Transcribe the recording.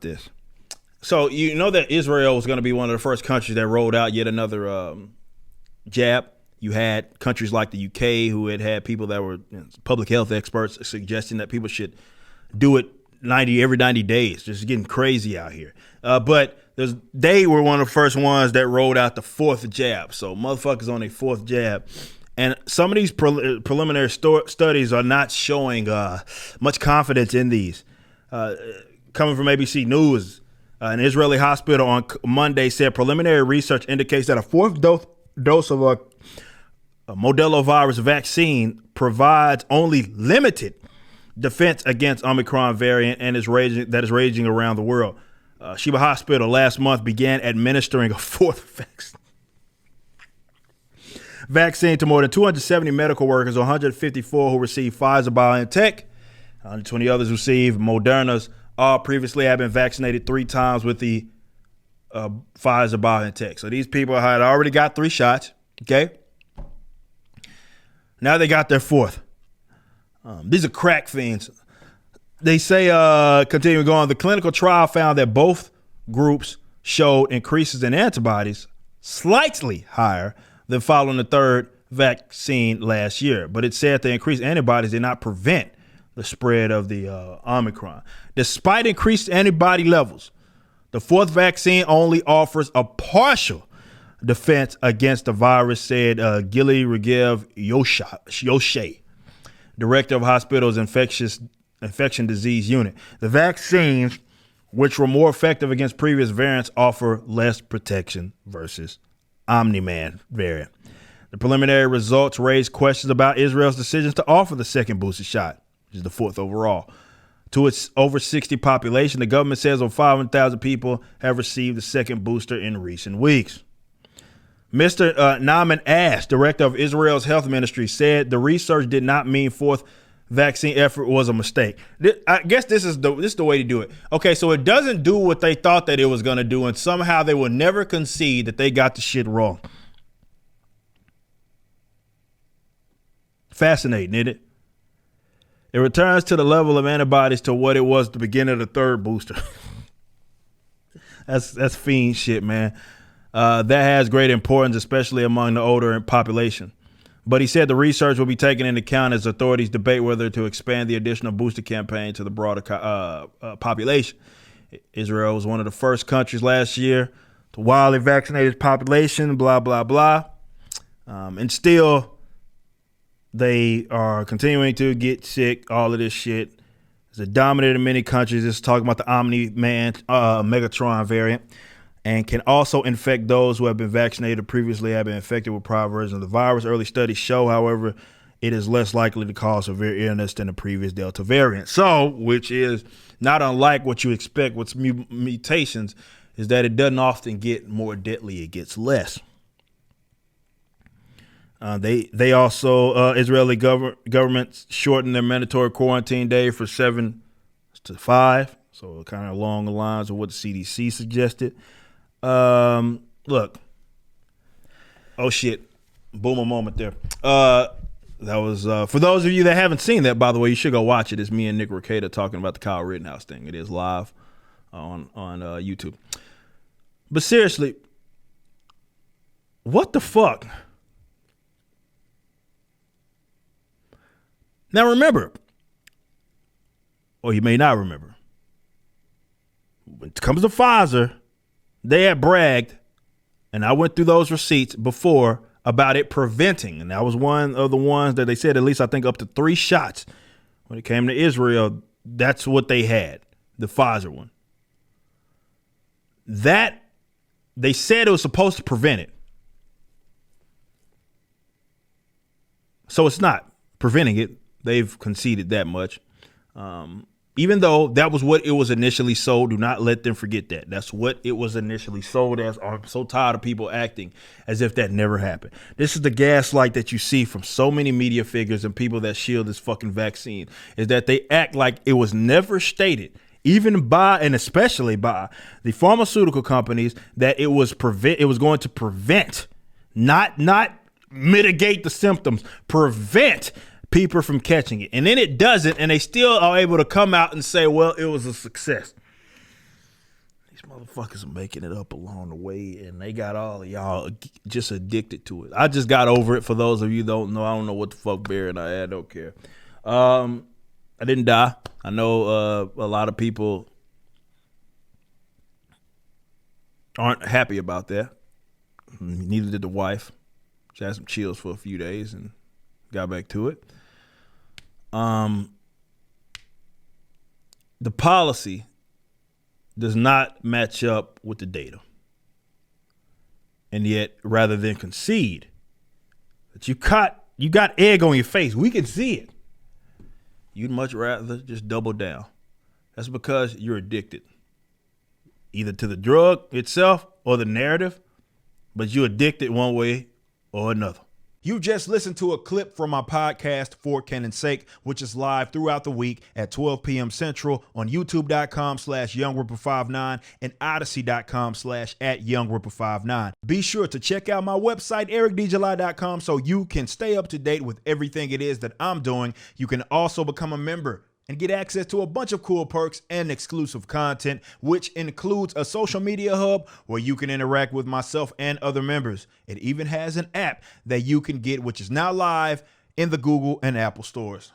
this. So you know that Israel was going to be one of the first countries that rolled out yet another jab. You had countries like the UK who had people that were public health experts suggesting that people should do it every 90 days. Just getting crazy out here. But they were one of the first ones that rolled out the fourth jab. So motherfuckers on a fourth jab. And some of these preliminary studies are not showing much confidence in these. Coming from ABC News, an Israeli hospital on Monday said preliminary research indicates that a fourth dose of a Modelo virus vaccine provides only limited defense against Omicron variant and is raging around the world. Sheba Hospital last month began administering a fourth vaccine to more than 270 medical workers, 154 who received Pfizer-BioNTech, 120 others received Moderna's. All previously had been vaccinated 3 times with the Pfizer-BioNTech. So these people had already got 3 shots, okay? Now they got their fourth. These are crack fiends. They say, continuing on, the clinical trial found that both groups showed increases in antibodies slightly higher than following the third vaccine last year. But it said the increased antibodies did not prevent the spread of the Omicron. Despite increased antibody levels, the fourth vaccine only offers a partial defense against the virus, said Gili Regev Yoshe, director of hospital's infection disease unit. The vaccines, which were more effective against previous variants, offer less protection versus Omni-Man variant. The preliminary results raise questions about Israel's decisions to offer the second booster shot, which is the fourth overall, to its over 60 population. The government says over 500,000 people have received the second booster in recent weeks. Mr. Naaman Ash, director of Israel's health ministry, said the research did not mean fourth vaccine effort was a mistake. I guess this is the way to do it. Okay, so it doesn't do what they thought that it was going to do, and somehow they will never concede that they got the shit wrong. Fascinating, isn't it? It returns to the level of antibodies to what it was at the beginning of the third booster. That's fiend shit, man. That has great importance, especially among the older population. But he said the research will be taken into account as authorities debate whether to expand the additional booster campaign to the broader population. Israel was one of the first countries last year to widely vaccinate its population, blah, blah, blah. And still, they are continuing to get sick, all of this shit. It's dominated in many countries. It's talking about the Omni-Man Megatron variant, and can also infect those who have been vaccinated or previously have been infected with prior versions of the virus. Early studies show, however, it is less likely to cause severe illness than the previous Delta variant. So, which is not unlike what you expect with mutations, is that it doesn't often get more deadly, it gets less. They also, Israeli government shortened their mandatory quarantine day from 7 to 5. So kind of along the lines of what the CDC suggested. Look. Oh, shit. Boomer moment there. That was, for those of you that haven't seen that, by the way, you should go watch it. It's me and Nick Rekieta talking about the Kyle Rittenhouse thing. It is live on YouTube. But seriously, what the fuck? Now remember, or you may not remember, when it comes to Pfizer, they had bragged, and I went through those receipts before, about it preventing, and that was one of the ones that they said, at least I think up to 3 shots. When it came to Israel, that's what they had, the Pfizer one. That, they said it was supposed to prevent it. So it's not preventing it. They've conceded that much. Even though that was what it was initially sold, do not let them forget that. That's what it was initially sold as. I'm so tired of people acting as if that never happened. This is the gaslight that you see from so many media figures and people that shield this fucking vaccine, is that they act like it was never stated, even by and especially by the pharmaceutical companies, that it was going to prevent, not mitigate the symptoms, prevent people from catching it. And then it doesn't, and they still are able to come out and say, well, it was a success. These motherfuckers are making it up along the way, and they got all of y'all just addicted to it. I just got over it. For those of you who don't know, I don't know what the fuck Barry and I had. I don't care. I didn't die. I know a lot of people aren't happy about that. Neither did the wife. She had some chills for a few days and got back to it. The policy does not match up with the data. And yet, rather than concede that you got egg on your face, we can see it, you'd much rather just double down. That's because you're addicted, either to the drug itself or the narrative, but you're addicted one way or another. You just listened to a clip from my podcast, For Cannon's Sake, which is live throughout the week at 12 p.m. Central on youtube.com/YoungRipper59 and odyssey.com/@YoungRipper59. Be sure to check out my website, ericdjuly.com, so you can stay up to date with everything it is that I'm doing. You can also become a member and get access to a bunch of cool perks and exclusive content, which includes a social media hub where you can interact with myself and other members. It even has an app that you can get, which is now live in the Google and Apple stores.